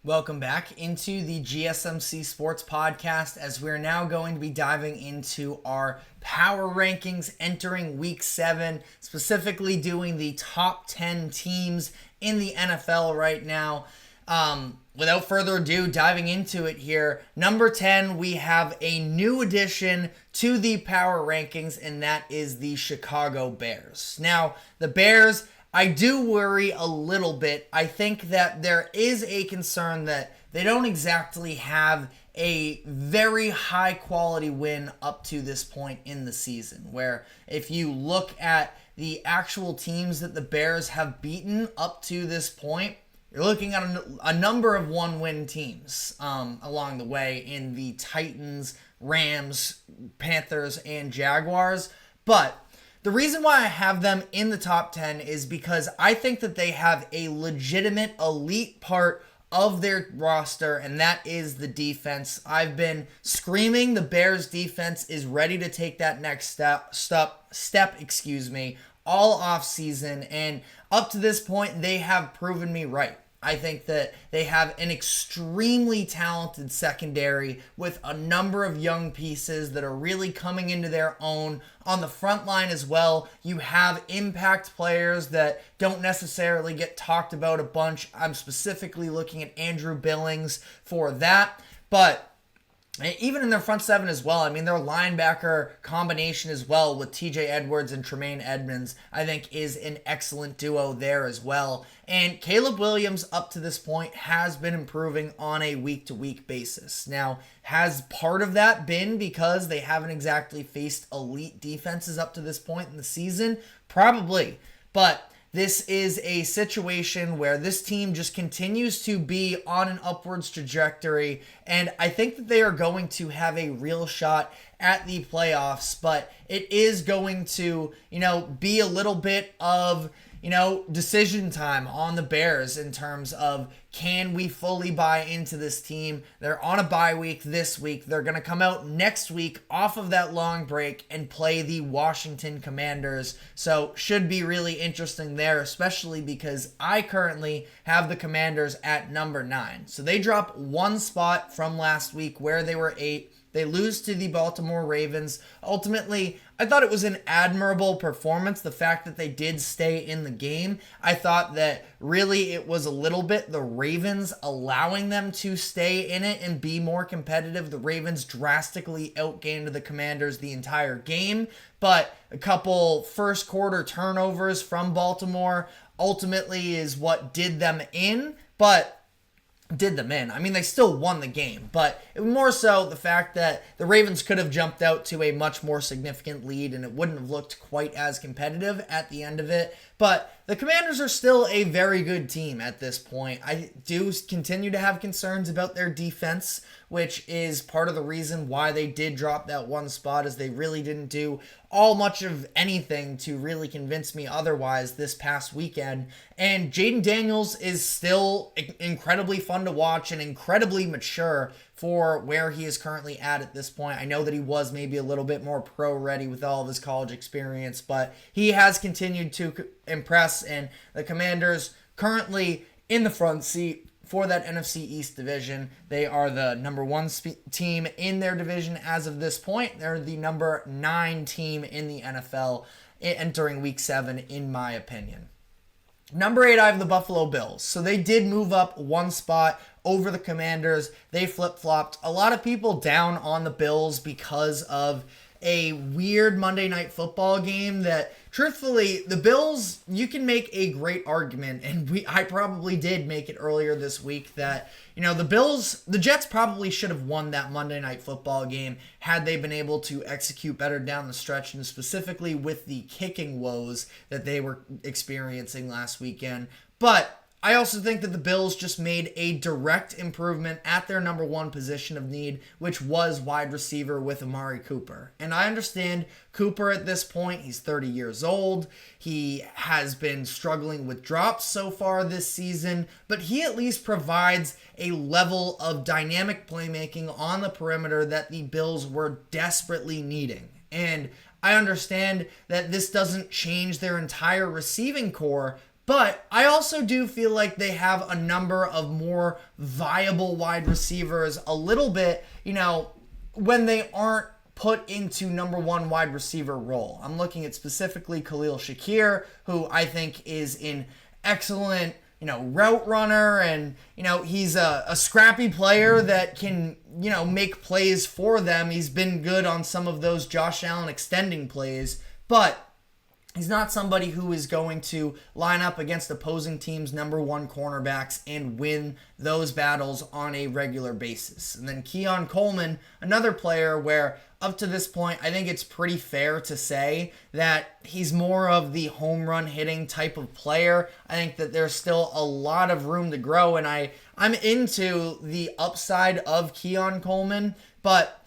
Welcome back into the GSMC Sports Podcast as we're now going to be diving into our power rankings entering Week 7, specifically doing the top 10 teams in the NFL right now. Without further ado, diving into it here, number 10, we have a new addition to the power rankings, and that is the Chicago Bears. Now, the Bears, I do worry a little bit. I think that there is a concern that they don't exactly have a very high quality win up to this point in the season, where if you look at the actual teams that the Bears have beaten up to this point, you're looking at a number of one-win teams along the way in the Titans, Rams, Panthers, and Jaguars. But the reason why I have them in the top 10 is because I think that they have a legitimate elite part of their roster, and that is the defense. I've been screaming the Bears defense is ready to take that next step, all off season, and up to this point, they have proven me right. I think that they have an extremely talented secondary with a number of young pieces that are really coming into their own. On the front line as well, you have impact players that don't necessarily get talked about a bunch. I'm specifically looking at Andrew Billings for that, but even in their front seven as well, I mean, their linebacker combination as well with TJ Edwards and Tremaine Edmonds, I think is an excellent duo there as well. And Caleb Williams up to this point has been improving on a week-to-week basis. Now, has part of that been because they haven't exactly faced elite defenses up to this point in the season? Probably. But this is a situation where this team just continues to be on an upwards trajectory, and I think that they are going to have a real shot at the playoffs, but it is going to, be a little bit of, decision time on the Bears in terms of, can we fully buy into this team? They're on a bye week this week. They're going to come out next week off of that long break and play the Washington Commanders. So should be really interesting there, especially because I currently have the Commanders at number 9. So they drop one spot from last week where they were 8. They lose to the Baltimore Ravens. Ultimately, I thought it was an admirable performance, the fact that they did stay in the game. I thought that really it was a little bit the Ravens allowing them to stay in it and be more competitive. The Ravens drastically outgained the Commanders the entire game, but a couple first quarter turnovers from Baltimore ultimately is what did them in, I mean, they still won the game, but it was more so the fact that the Ravens could have jumped out to a much more significant lead and it wouldn't have looked quite as competitive at the end of it. But the Commanders are still a very good team at this point. I do continue to have concerns about their defense, which is part of the reason why they did drop that one spot, as they really didn't do all much of anything to really convince me otherwise this past weekend. And Jaden Daniels is still incredibly fun to watch and incredibly mature for where he is currently at this point. I know that he was maybe a little bit more pro-ready with all of his college experience, but he has continued to impress, and the Commanders currently in the front seat for that NFC East division. They are the number 1 team in their division as of this point. They're the number 9 team in the NFL entering Week 7, in my opinion. Number 8, I have the Buffalo Bills. So they did move up one spot over the Commanders. They flip-flopped. A lot of people down on the Bills because of a weird Monday Night Football game that, truthfully, the Bills, you can make a great argument, and I probably did make it earlier this week, that, the Jets probably should have won that Monday Night Football game had they been able to execute better down the stretch, and specifically with the kicking woes that they were experiencing last weekend. But I also think that the Bills just made a direct improvement at their number 1 position of need, which was wide receiver with Amari Cooper. And I understand Cooper at this point, he's 30 years old. He has been struggling with drops so far this season, but he at least provides a level of dynamic playmaking on the perimeter that the Bills were desperately needing. And I understand that this doesn't change their entire receiving core, But I also do feel like they have a number of more viable wide receivers a little bit, when they aren't put into number one wide receiver role. I'm looking at specifically Khalil Shakir, who I think is an excellent, route runner, and, he's a scrappy player that can, make plays for them. He's been good on some of those Josh Allen extending plays, but he's not somebody who is going to line up against opposing teams' number one cornerbacks and win those battles on a regular basis. And then Keon Coleman, another player where up to this point, I think it's pretty fair to say that he's more of the home run hitting type of player. I think that there's still a lot of room to grow, and I'm into the upside of Keon Coleman, but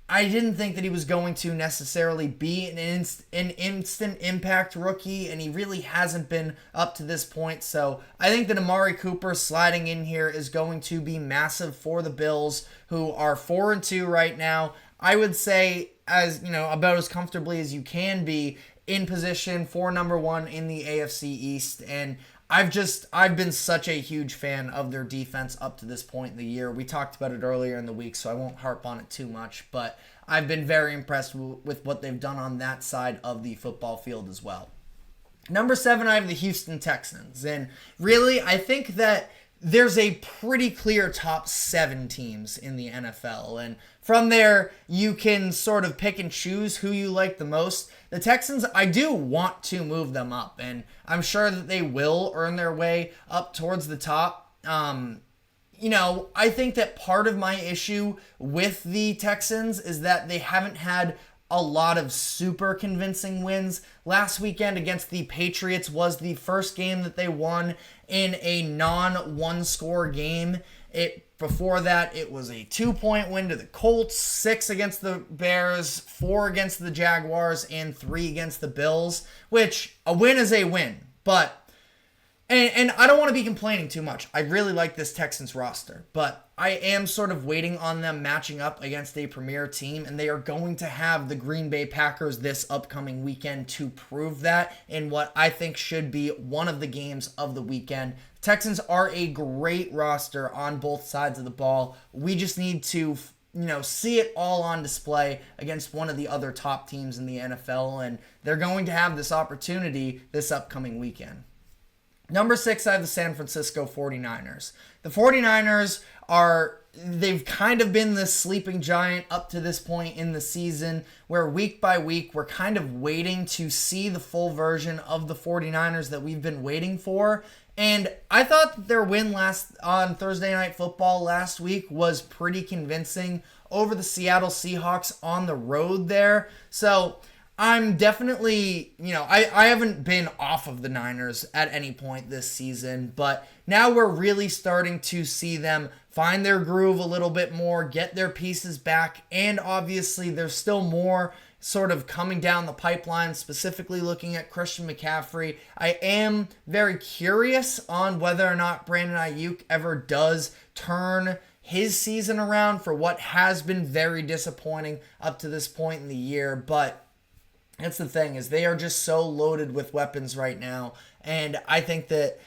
I didn't think that he was going to necessarily be an instant impact rookie, and he really hasn't been up to this point. So I think that Amari Cooper sliding in here is going to be massive for the Bills, who are 4-2 right now. I would say, about as comfortably as you can be in position for number one in the AFC East. And I've been such a huge fan of their defense up to this point in the year. We talked about it earlier in the week, so I won't harp on it too much, but I've been very impressed with what they've done on that side of the football field as well. Number 7, I have the Houston Texans, and really, I think that there's a pretty clear top 7 teams in the NFL, and from there, you can sort of pick and choose who you like the most. The Texans, I do want to move them up, and I'm sure that they will earn their way up towards the top. I think that part of my issue with the Texans is that they haven't had a lot of super convincing wins. Last weekend against the Patriots was the first game that they won in a non-one-score game. Before that, it was a 2-point win to the Colts, 6 against the Bears, 4 against the Jaguars, and 3 against the Bills, which a win is a win. But, and I don't want to be complaining too much. I really like this Texans roster, but I am sort of waiting on them matching up against a premier team, and they are going to have the Green Bay Packers this upcoming weekend to prove that in what I think should be one of the games of the weekend. Texans are a great roster on both sides of the ball. We just need to, see it all on display against one of the other top teams in the NFL, and they're going to have this opportunity this upcoming weekend. Number 6, I have the San Francisco 49ers. The 49ers they've kind of been this sleeping giant up to this point in the season, where week by week we're kind of waiting to see the full version of the 49ers that we've been waiting for. And I thought that their win on Thursday Night Football last week was pretty convincing over the Seattle Seahawks on the road there. So I'm definitely, I haven't been off of the Niners at any point this season, but now we're really starting to see them find their groove a little bit more, get their pieces back, and obviously there's still more sort of coming down the pipeline, specifically looking at Christian McCaffrey. I am very curious on whether or not Brandon Ayuk ever does turn his season around for what has been very disappointing up to this point in the year, but that's the thing, is they are just so loaded with weapons right now, and I think that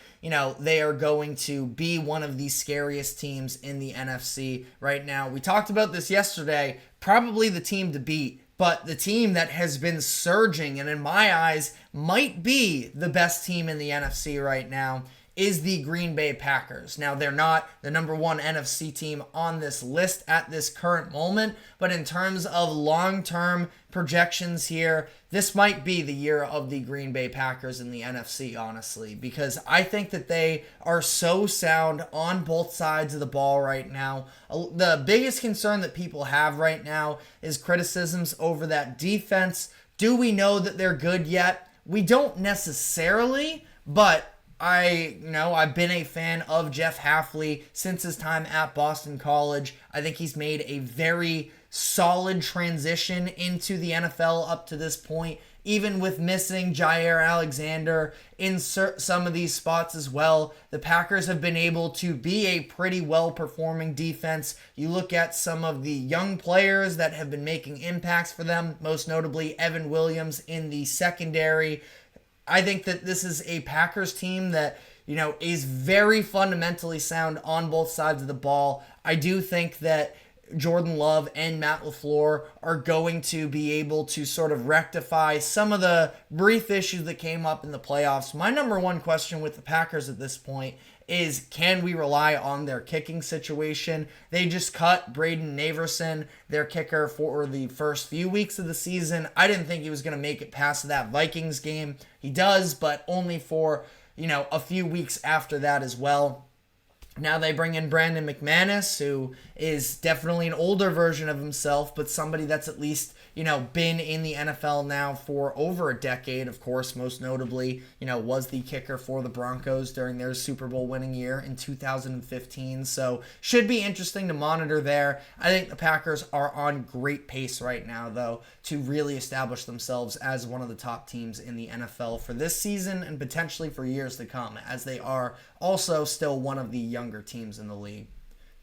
they are going to be one of the scariest teams in the NFC right now. We talked about this yesterday, probably the team to beat, but the team that has been surging and in my eyes might be the best team in the NFC right now is the Green Bay Packers. Now, they're not the number one NFC team on this list at this current moment, but in terms of long-term projections here, this might be the year of the Green Bay Packers in the NFC, honestly, because I think that they are so sound on both sides of the ball right now. The biggest concern that people have right now is criticisms over that defense. Do we know that they're good yet? We don't necessarily, but I've been a fan of Jeff Hafley since his time at Boston College. I think he's made a very solid transition into the NFL up to this point, even with missing Jair Alexander in some of these spots as well. The Packers have been able to be a pretty well-performing defense. You look at some of the young players that have been making impacts for them, most notably Evan Williams in the secondary. I think that this is a Packers team that, is very fundamentally sound on both sides of the ball. I do think that Jordan Love and Matt LaFleur are going to be able to sort of rectify some of the brief issues that came up in the playoffs. My number one question with the Packers at this point is, can we rely on their kicking situation? They just cut Braden Naverson, their kicker, for the first few weeks of the season. I didn't think he was going to make it past that Vikings game. He does, but only for, a few weeks after that as well. Now they bring in Brandon McManus, who is definitely an older version of himself, but somebody that's at least, been in the NFL now for over a decade. Of course, most notably, was the kicker for the Broncos during their Super Bowl winning year in 2015. So should be interesting to monitor there. I think the Packers are on great pace right now, though, to really establish themselves as one of the top teams in the NFL for this season and potentially for years to come, as they are also still one of the younger teams in the league.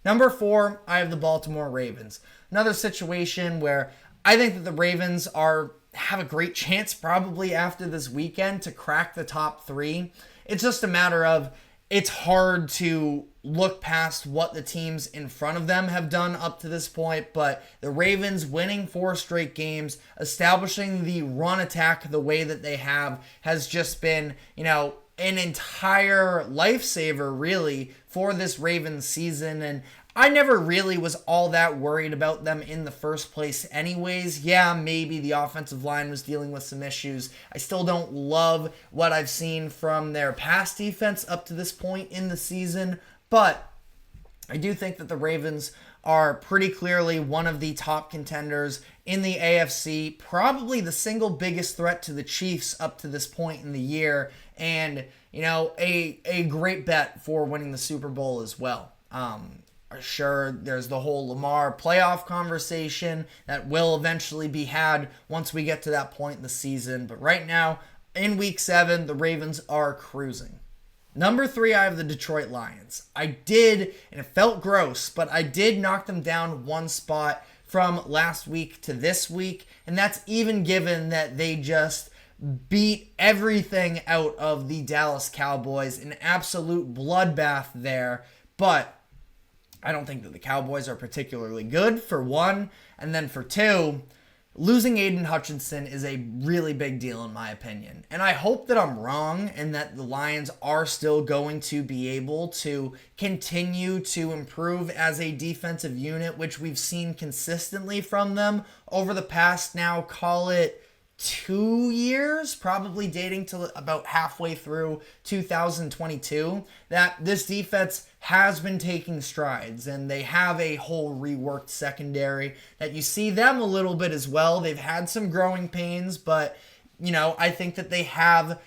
Number 4, I have the Baltimore Ravens. Another situation where I think that the Ravens have a great chance probably after this weekend to crack the top 3. It's just a matter of, it's hard to look past what the teams in front of them have done up to this point, but the Ravens winning 4 straight games, establishing the run attack the way that they have, has just been, an entire lifesaver really for this Ravens season. And I never really was all that worried about them in the first place anyways. Yeah, maybe the offensive line was dealing with some issues. I still don't love what I've seen from their pass defense up to this point in the season, but I do think that the Ravens are pretty clearly one of the top contenders in the AFC, probably the single biggest threat to the Chiefs up to this point in the year, and, a great bet for winning the Super Bowl as well. Sure, there's the whole Lamar playoff conversation that will eventually be had once we get to that point in the season, but right now, in Week 7, the Ravens are cruising. Number 3, I have the Detroit Lions. I did, and it felt gross, but I did knock them down 1 spot from last week to this week, and that's even given that they just beat everything out of the Dallas Cowboys, an absolute bloodbath there, but I don't think that the Cowboys are particularly good, for one, and then for 2, losing Aiden Hutchinson is a really big deal in my opinion. And I hope that I'm wrong and that the Lions are still going to be able to continue to improve as a defensive unit, which we've seen consistently from them over the past, now call it 2 years, probably dating to about halfway through 2022, that this defense has been taking strides, and they have a whole reworked secondary that you see them a little bit as well. They've had some growing pains, but, I think that they have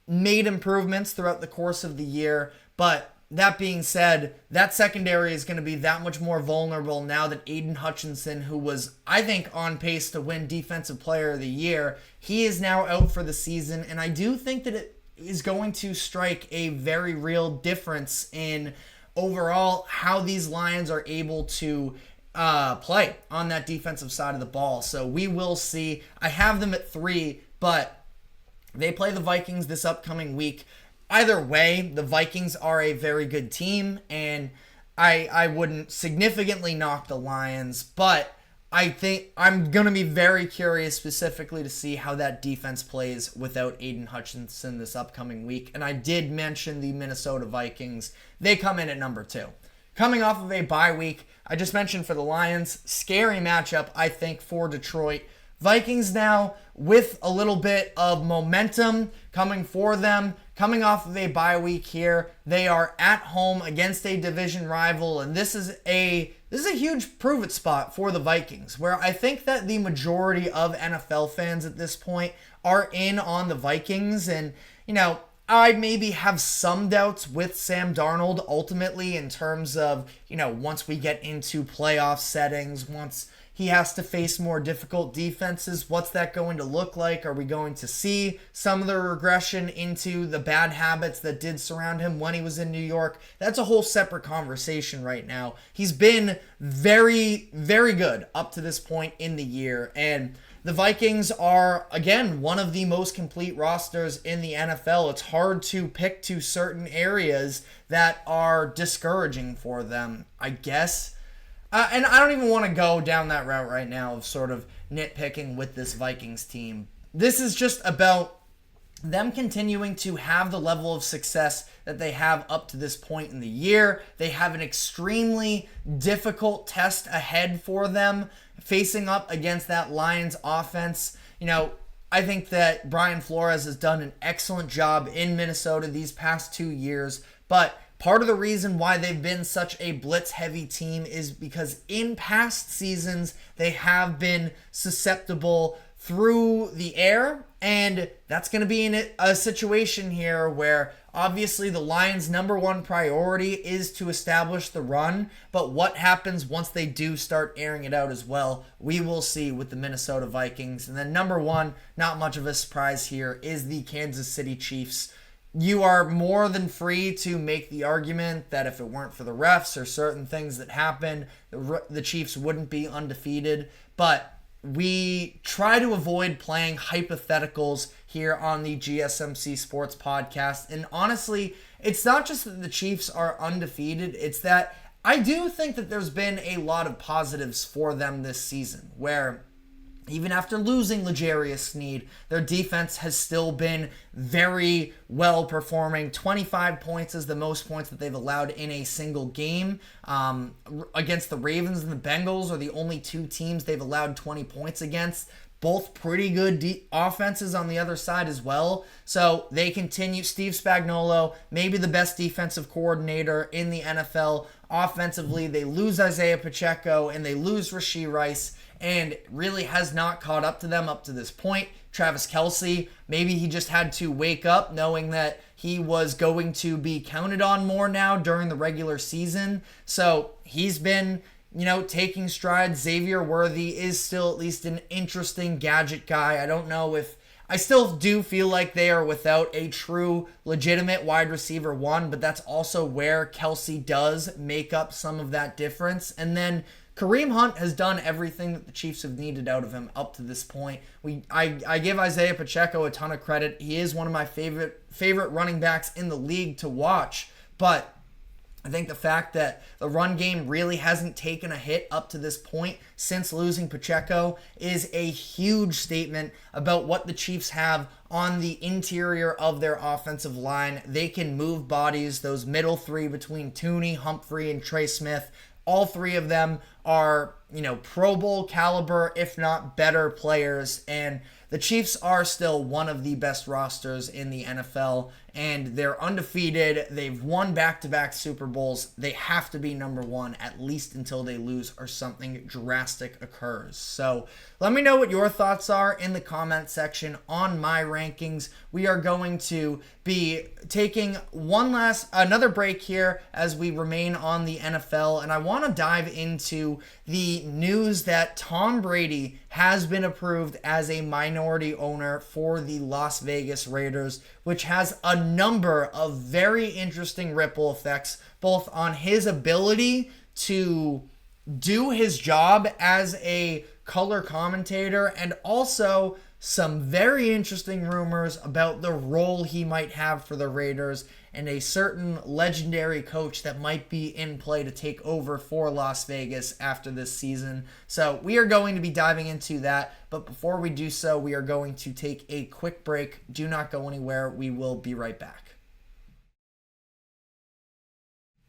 made improvements throughout the course of the year. But that being said, that secondary is going to be that much more vulnerable now that Aiden Hutchinson, who was, I think, on pace to win Defensive Player of the Year, he is now out for the season. And I do think that it is going to strike a very real difference in overall how these Lions are able to play on that defensive side of the ball. So we will see. I have them at 3, but they play the Vikings this upcoming week. Either way, the Vikings are a very good team, and I wouldn't significantly knock the Lions, but I think I'm going to be very curious specifically to see how that defense plays without Aiden Hutchinson this upcoming week. And I did mention the Minnesota Vikings. They come in at number 2. Coming off of a bye week, I just mentioned for the Lions, scary matchup, I think, for Detroit. Vikings now with a little bit of momentum coming for them, coming off of a bye week here. They are at home against a division rival, and this is a huge prove-it spot for the Vikings, where I think that the majority of NFL fans at this point are in on the Vikings. And, I maybe have some doubts with Sam Darnold ultimately in terms of, once we get into playoff settings, once He has to face more difficult defenses. What's that going to look like? Are we going to see some of the regression into the bad habits that did surround him when he was in New York? That's a whole separate conversation right now. He's been very, very good up to this point in the year, and the Vikings are, again, one of the most complete rosters in the NFL. It's hard to pick to certain areas that are discouraging for them, I guess. And I don't even want to go down that route right now of sort of nitpicking with this Vikings team. This is just about them continuing to have the level of success that they have up to this point in the year. They have an extremely difficult test ahead for them, facing up against that Lions offense. I think that Brian Flores has done an excellent job in Minnesota these past 2 years, but part of the reason why they've been such a blitz-heavy team is because in past seasons, they have been susceptible through the air, and that's going to be in a situation here where obviously the Lions' number one priority is to establish the run, but what happens once they do start airing it out as well, we will see with the Minnesota Vikings. And then number one, not much of a surprise here, is the Kansas City Chiefs. You are more than free to make the argument that if it weren't for the refs or certain things that happened, the Chiefs wouldn't be undefeated, but we try to avoid playing hypotheticals here on the GSMC Sports Podcast. And honestly, it's not just that the Chiefs are undefeated. It's that I do think that there's been a lot of positives for them this season, where even after losing L'Jarius Sneed, their defense has still been very well performing. 25 points is the most points that they've allowed in a single game. Against the Ravens and the Bengals are the only two teams they've allowed 20 points against. Both pretty good offenses on the other side as well. So they continue. Steve Spagnuolo, maybe the best defensive coordinator in the NFL. Offensively, they lose Isaiah Pacheco and they lose Rashee Rice, and really has not caught up to them up to this point. Travis Kelce, maybe he just had to wake up knowing that he was going to be counted on more now during the regular season. So he's been, taking strides. Xavier Worthy is still at least an interesting gadget guy. I still do feel like they are without a true legitimate wide receiver one, but that's also where Kelce does make up some of that difference. And then Kareem Hunt has done everything that the Chiefs have needed out of him up to this point. I give Isaiah Pacheco a ton of credit. He is one of my favorite running backs in the league to watch, but I think the fact that the run game really hasn't taken a hit up to this point since losing Pacheco is a huge statement about what the Chiefs have on the interior of their offensive line. They can move bodies, those middle three between Tooney, Humphrey, and Trey Smith. All three of them are, Pro Bowl caliber, if not better players. And the Chiefs are still one of the best rosters in the NFL, and they're undefeated. They've won back-to-back Super Bowls. They have to be number one, at least until they lose or something drastic occurs. So let me know what your thoughts are in the comment section on my rankings. We are going to be taking another break here as we remain on the NFL, and I want to dive into the news that Tom Brady has been approved as a minority owner for the Las Vegas Raiders, which has a number of very interesting ripple effects, both on his ability to do his job as a color commentator and also some very interesting rumors about the role he might have for the Raiders and a certain legendary coach that might be in play to take over for Las Vegas after this season. So we are going to be diving into that, but before we do so, we are going to take a quick break. Do not go anywhere. We will be right back.